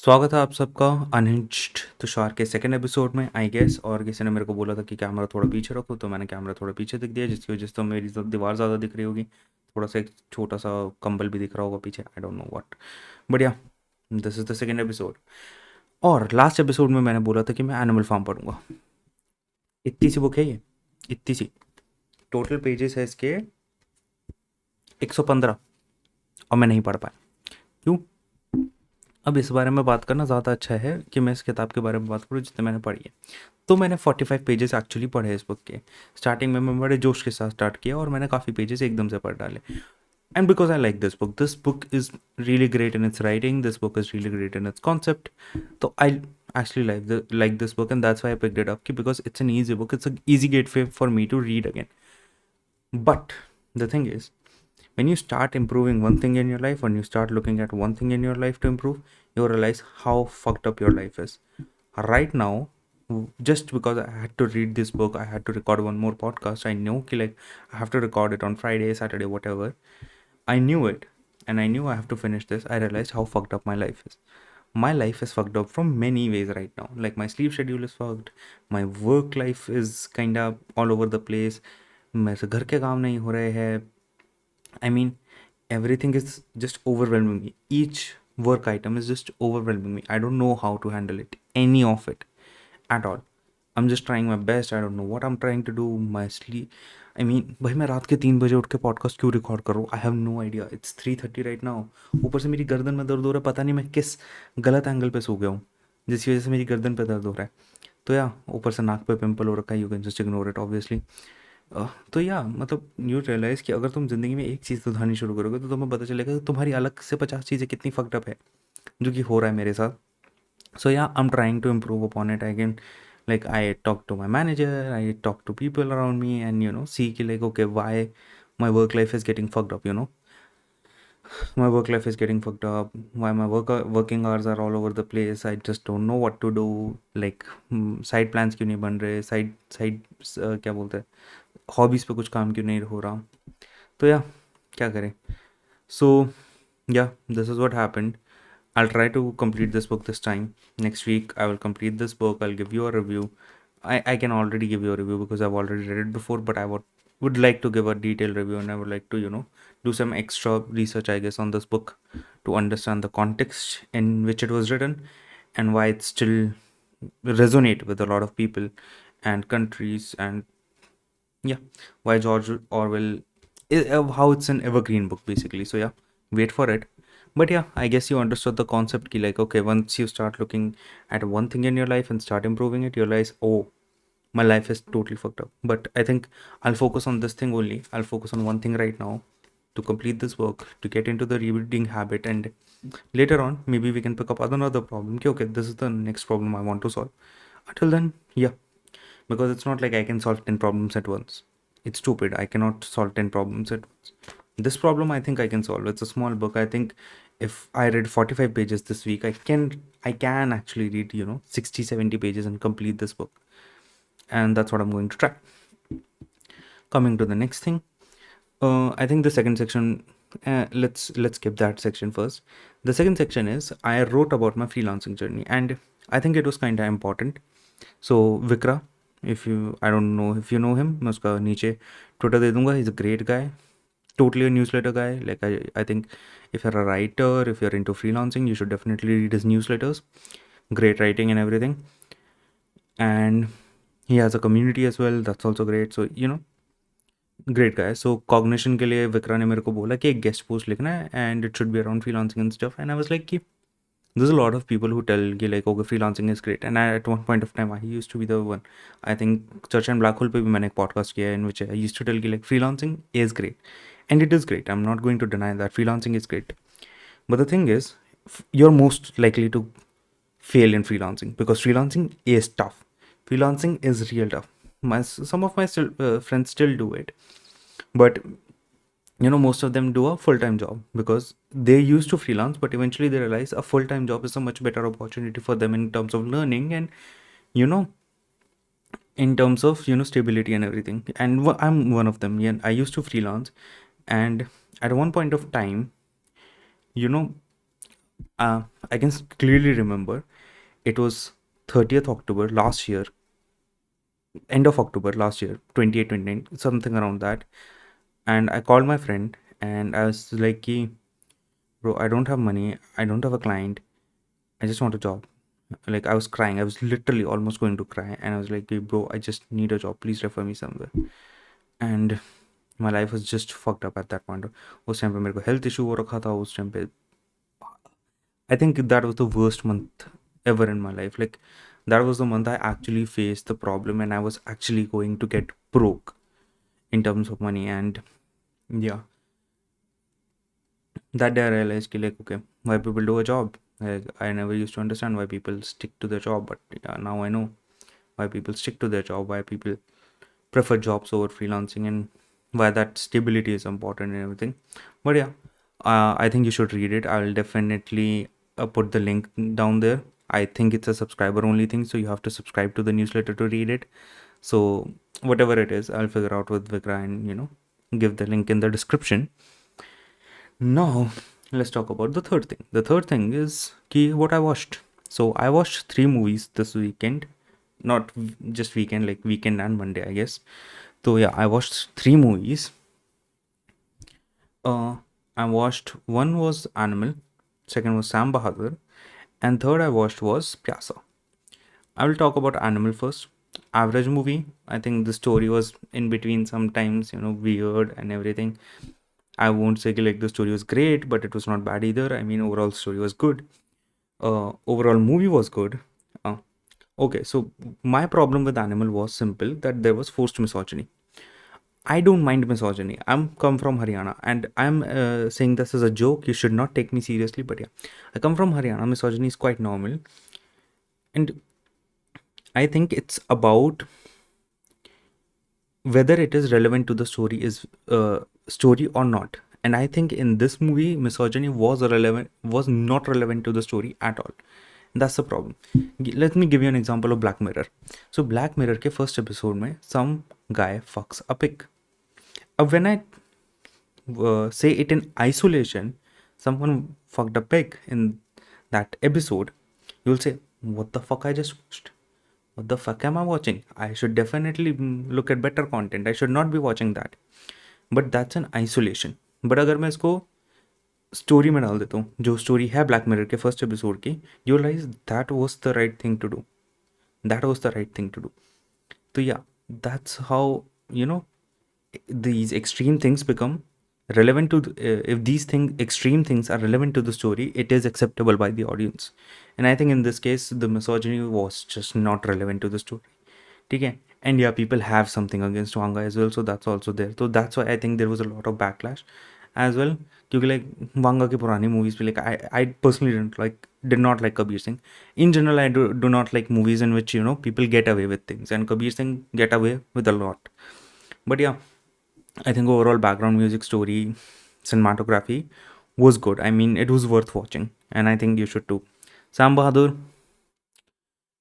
स्वागत है आप सबका अनहिंज्ड तुषार के सेकंड एपिसोड में आई गेस। और किसी ने मेरे को बोला था कि कैमरा थोड़ा पीछे रखो, तो मैंने कैमरा थोड़ा पीछे दिख दिया, जिसकी वजह से तो मेरी तो दीवार ज़्यादा दिख रही होगी। थोड़ा सा एक छोटा सा कंबल भी दिख रहा होगा पीछे, I don't know what, but yeah this is the second episode. और लास्ट एपिसोड में मैंने बोला था कि मैं एनिमल फार्म पढ़ूंगा। इतनी सी बुक है ये, इतनी सी। टोटल पेजेस है इसके 115, और मैं नहीं पढ़ पाया। क्यों? अब इस बारे में बात करना ज़्यादा अच्छा है कि मैं इस किताब के बारे में बात करूँ जितने मैंने पढ़ी है। तो मैंने 45 पेजेस एक्चुअली पढ़े इस बुक के। स्टार्टिंग में मैं बड़े जोश के साथ स्टार्ट किया और मैंने काफ़ी पेजेस एकदम से पढ़ डाले। And because I like this book is really great in its writing, this book is really great in its concept. तो I actually like this book, and that's why I picked it up, कि because it's an easy book, it's a easy gateway for me to read again. But the thing is, when you start improving one thing in your life, when you start looking at one thing in your life to improve, you realize how fucked up your life is right now. Just because I had to read this book, I had to record one more podcast, I know ki, like, I have to record it on Friday, Saturday, whatever. I knew it, and I knew I have to finish this. I realized how fucked up my life is. My life is fucked up from many ways right now. Like, my sleep schedule is fucked, my work life is kind of all over the place, मेरे से घर के काम नहीं हो रहे हैं। I mean, everything is just overwhelming me. Each work item is just overwhelming me. I don't know how to handle it, any of it at all. I'm just trying my best. I don't know what I'm trying to do. My sleep. I mean, भाई मैं रात के 3 बजे उठ के podcast क्यों record कर रहा हूँ? I have no idea. It's 3:30 right now. ऊपर से मेरी गर्दन में दर्द हो रहा है, पता नहीं मैं किस गलत एंगल पे सो गया हूँ, जिसकी वजह से मेरी गर्दन पे दर्द हो रहा है। तो या ऊपर से नाक पे पिंपल हो रखा है। You can just ignore it obviously. तो या मतलब यू रियलाइज़ कि अगर तुम ज़िंदगी में एक चीज़ सुधारनी शुरू करोगे तो तुम्हें पता चलेगा कि तुम्हारी अलग से 50 चीज़ें कितनी फक्ड अप है, जो कि हो रहा है मेरे साथ। So yeah I am trying to improve upon it. I can, like, I talk to my manager, I talk to people around me, and see ki, like, okay, why my work life is getting fucked up. My work life is getting fucked up, why my working hours are all over the place, I just don't know what to do. Like, side plans क्यों नहीं बन रहे, side side क्या बोलते हैं, hobbies पे कुछ काम क्यों नहीं हो रहा। तो या क्या करें। सो या this is what happened. I'll try to complete this book this time. Next week, I will complete this book. I'll give you a review. I can already give you a review because I've already read it before, but I would like to give a detailed review, and I would like to, do some extra research, I guess, on this book to understand the context in which it was written and why it still resonate with a lot of people and countries, and yeah, why George Orwell, how it's an evergreen book basically. So yeah, wait for it. But yeah, I guess you understood the concept ki, like, okay, once you start looking at one thing in your life and start improving it, you realize, oh, my life is totally fucked up. But I think I'll focus on this thing only. I'll focus on one thing right now to complete this work, to get into the reading habit, and later on maybe we can pick up another problem. Okay, this is the next problem I want to solve. Until then, yeah, because it's not like I can solve 10 problems at once. It's stupid. I cannot solve 10 problems at once. This problem I think I can solve. It's a small book. I think if I read 45 pages this week, I can actually read, 60, 70 pages and complete this book. And that's what I'm going to try. Coming to the next thing, I think the second section, let's skip that section first. The second section is I wrote about my freelancing journey, and I think it was kind of important. So Vikra, if you, I don't know if you know him, मैं उसका नीचे Twitter दे दूंगा. He's a great guy, totally a newsletter guy. Like, I think if you're a writer, if you're into freelancing, you should definitely read his newsletters. Great writing and everything. And he has a community as well, that's also great. So great guy. So cognition के लिए विक्रा ने मेरे को बोला कि एक guest post लिखना है, and it should be around freelancing and stuff. And I was like कि there's a lot of people who tell कि, like, okay, freelancing is great. And at one point of time I used to be the one. I think Church and Black Hole पे भी मैंने एक podcast किया है in which I used to tell कि, like, freelancing is great, and it is great. I'm not going to deny that freelancing is great. But the thing is, you're most likely to fail in freelancing because freelancing is tough. Freelancing is real tough. Some of my friends still do it, but most of them do a full-time job because they used to freelance, but eventually they realize a full-time job is a much better opportunity for them in terms of learning and you know in terms of stability and everything. And I'm one of them. Yeah, I used to freelance, and at one point of time, you know I can clearly remember it was 30th October last year, end of October last year, 28, 29, something around that. And I called my friend and I was like, bro, I don't have money. I don't have a client. I just want a job. Like, I was crying. I was literally almost going to cry. And I was like, bro, I just need a job. Please refer me somewhere. And my life was just fucked up at that point. उस time पे मेरे को health issue हो रखा था उस time पे. I think that was the worst month ever in my life. Like, that was the month I actually faced the problem and I was actually going to get broke in terms of money. And yeah, that day I realized ki, like, okay, why people do a job. Like, I never used to understand why people stick to their job, but yeah, now I know why people stick to their job, why people prefer jobs over freelancing, and why that stability is important and everything. But yeah, I think you should read it. I'll definitely put the link down there. I think it's a subscriber only thing, so you have to subscribe to the newsletter to read it. So whatever it is, I'll figure out with Vikra and give the link in the description. Now let's talk about the third thing. The third thing is what I watched. So I watched 3 movies this weekend, not just weekend, like weekend and Monday, I guess. So yeah, I watched 3 movies. I watched, one was Animal, second was Sam Bahadur, and third I watched was Pyasa. I will talk about Animal first. Average movie. I think the story was in between, sometimes weird and everything. I won't say like the story was great, but it was not bad either. I mean, overall story was good. Overall movie was good. Okay, so my problem with Animal was simple, that there was forced misogyny. I don't mind misogyny. I'm come from Haryana, and I'm saying this as a joke. You should not take me seriously, but yeah, I come from Haryana. Misogyny is quite normal, and I think it's about whether it is relevant to the story or not. And I think in this movie, misogyny was not relevant to the story at all. That's the problem. Let me give you an example of Black Mirror. So Black Mirror के first episode में some guy fucks a pig. When I say it in isolation, someone fucked a pig in that episode, you'll say, what the fuck I just watched? What the fuck am I watching? I should definitely look at better content. I should not be watching that. But that's an isolation. But अगर मैं इसको story में डाल देता हूँ, जो story है Black Mirror के फर्स्ट एपिसोड की, you realise that was the right thing to do. That was the right thing to do. So yeah, that's how these extreme things become relevant to if these extreme things are relevant to the story, it is acceptable by the audience. And I think in this case the misogyny was just not relevant to the story. Okay, and yeah, people have something against Wanga as well, so that's also there. So that's why I think there was a lot of backlash as well, क्योंकि like Vanga की पुरानी movies पे, like I personally did not like Kabir Singh. In general, I do not like movies in which people get away with things, and Kabir Singh get away with a lot. But yeah, I think overall background music, story, cinematography was good. I mean, it was worth watching, and I think you should too. Sam Bahadur.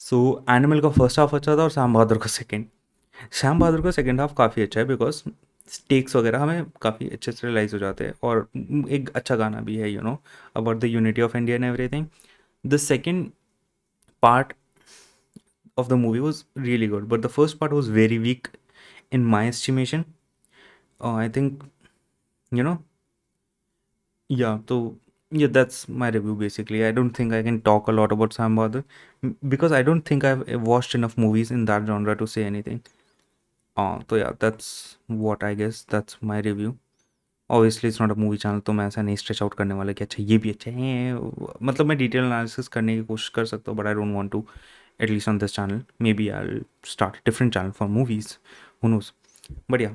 So animal का first half अच्छा था और श्याम बहादुर का second. Shyam बहादुर का second half काफ़ी अच्छा है, because stakes वगैरह हमें काफ़ी अच्छे से रियलाइज़ हो जाते हैं, और एक अच्छा गाना भी है about the unity of India and everything. The second part of the movie was really good, but the first part was very weak in my estimation. I think, you know, yeah, so yeah, that's my review basically. I don't think I can talk a lot about Sam Bahadur because I don't think I've watched enough movies in that genre to say anything. So yeah, that's what I guess. That's my review. Obviously it's not a movie channel, तो मैं ऐसा नहीं stretch out करने वाला कि अच्छा ये भी अच्छा है. मतलब मैं डिटेल एनालिसिस करने की कोशिश कर सकता हूँ, but I don't want to at least on this channel. Maybe I will start different channel for movies, who knows. But yeah,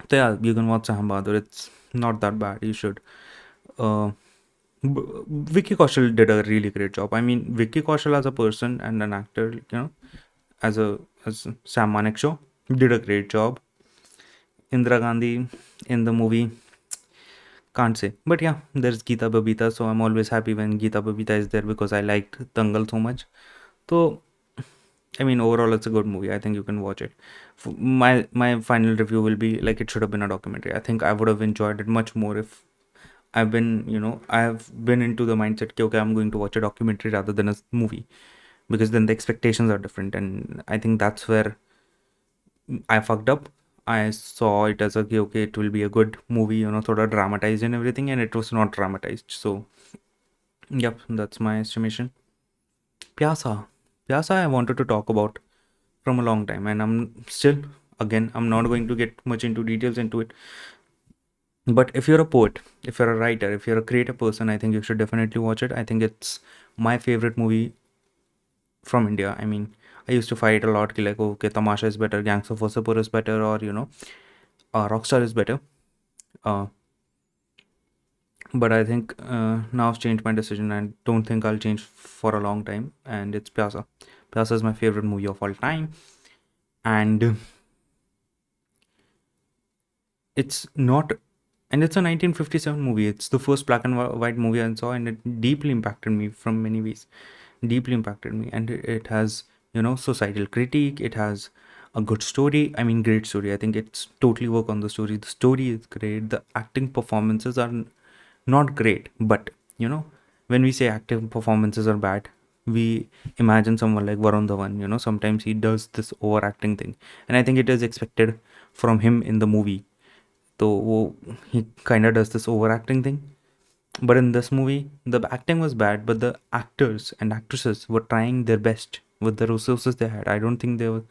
तो yeah, you can watch Sam Bahadur. It's not that bad. You should. Vicky Kaushal did a really great job. I mean, Vicky Kaushal as a person and an actor, as Sam Manekshaw, did a great job. Indira Gandhi in the movie, can't say. But yeah, there's Geeta Babita, so I'm always happy when Geeta Babita is there because I liked Dangal so much. So I mean, overall it's a good movie. I think you can watch it. My final review will be like, it should have been a documentary. I think I would have enjoyed it much more if I've been, I have been into the mindset, okay, I'm going to watch a documentary rather than a movie, because then the expectations are different. And I think that's where I fucked up. I saw it as a, okay, it will be a good movie, sort of dramatized and everything, and it was not dramatized. So, yep, that's my estimation. Pyasa. Pyasa, I wanted to talk about from a long time, and again, I'm not going to get much into details into it. But if you're a poet, if you're a writer, if you're a creative person, I think you should definitely watch it. I think it's my favorite movie from India. I mean, I used to fight a lot, ki like, okay, Tamasha is better, Gangs of Wasseypur is better, or Rockstar is better. Uh, but I think now I've changed my decision. I don't think I'll change for a long time, and it's Pyasa. Pyasa is my favorite movie of all time, and it's not, and it's a 1957 movie. It's the first black and white movie I saw, and it deeply impacted me from many ways. Deeply impacted me, and it has societal critique. It has a good story. I mean, great story. I think it's totally work on the story. The story is great. The acting performances are not great, but when we say acting performances are bad, we imagine someone like Varun Dhawan. Sometimes he does this overacting thing, and I think it is expected from him in the movie. So he kind of does this overacting thing. But in this movie, the acting was bad, but the actors and actresses were trying their best with the resources they had. I don't think they were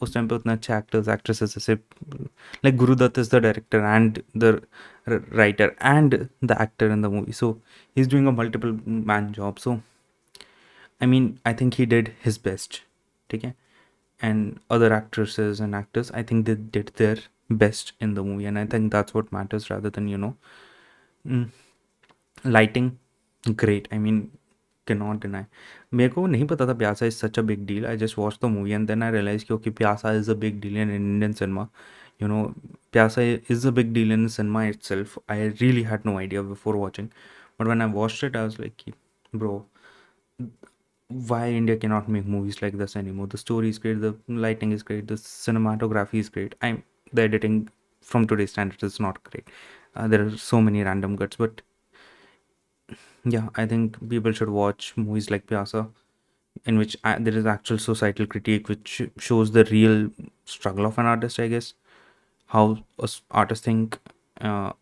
उस time पे उतना अच्छे actors actresses जैसे like Guru Dutt is the director and the writer and the actor in the movie, so he's doing a multiple man job. So I mean, I think he did his best, ठीक है, and other actresses and actors, I think they did their best in the movie, and I think that's what matters rather than mm, lighting. Great, I mean, cannot deny. मेरे को नहीं पता था प्यासा is such a big deal. I just watched the movie and then I realized कि okay, प्यासा is a big deal in Indian cinema. प्यासा is a big deal in cinema itself. I really had no idea before watching, but when I watched it, I was like, bro, why India cannot make movies like this anymore? The story is great, the lighting is great, the cinematography is great. The editing from today's standards is not great. There are so many random cuts, but yeah, I think people should watch movies like Pyasa, in which there is actual societal critique, which shows the real struggle of an artist, I guess, how artists think. Uh,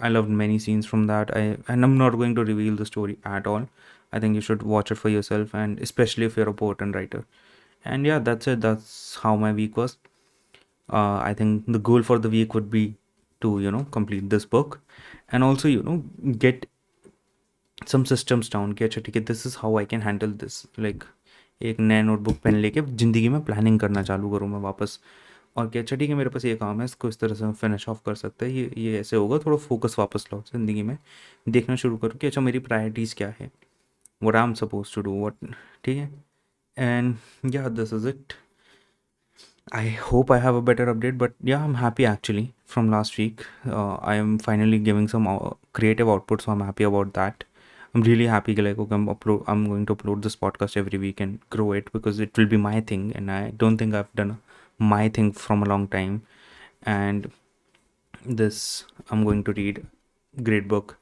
I loved many scenes from that. And I'm not going to reveal the story at all. I think you should watch it for yourself, and especially if you're a poet and writer. And yeah, that's it. That's how my week was. I think the goal for the week would be to complete this book, and also get some systems down कि अच्छा ठीक है, this is how I can handle this, like एक नया notebook pen लेके ज़िंदगी में planning करना चालू करूँ मैं वापस, और कि अच्छा ठीक है, मेरे पास ये काम है, इसको इस तरह से फिनिश ऑफ कर सकते हैं, ये ऐसे होगा, थोड़ा फोकस वापस लाओ ज़िंदगी में, देखना शुरू करो कि अच्छा मेरी प्रायोरिटीज़ क्या है, what I'm supposed to do, what, ठीक है. And yeah, this is it. I hope I have a better update, but yeah, I'm happy actually from last week. I am finally giving some creative output, so I'm happy about that. I'm really happy like okay, I'm going to upload this podcast every week and grow it, because it will be my thing, and I don't think I've done my thing from a long time. And this, I'm going to read great book.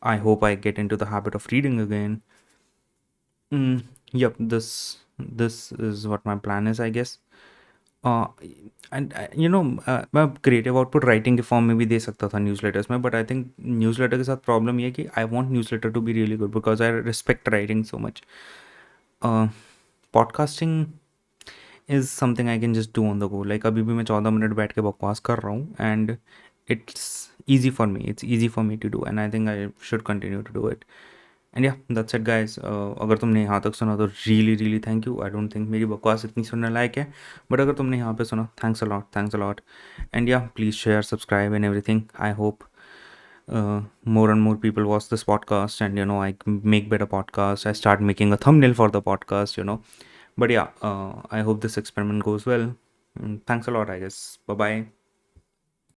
I hope I get into the habit of reading again. Yep, this is what my plan is, I guess. And मैं creative output writing के form में भी दे सकता था newsletters में, but I think newsletter के साथ problem ये है कि I want newsletter to be really good, because I respect writing so much. Podcasting is something I can just do on the go. Like अभी भी मैं 14 मिनट बैठ के बकवास कर रहा हूँ, and it's easy for me, to do, and I think I should continue to do it. And yeah that's it guys. अगर तुमने यहाँ तक सुना तो really really thank you. I don't think मेरी बकवास इतनी सुनने लायक है, बट अगर तुमने यहाँ पे सुना, थैंक्स अ लॉट. एंड या please share, subscribe and everything. I hope more and more people watch this podcast, and I make better podcasts. I start making a thumbnail for the podcast. But yeah, I hope this experiment goes well. Thanks a lot, I guess. Bye bye.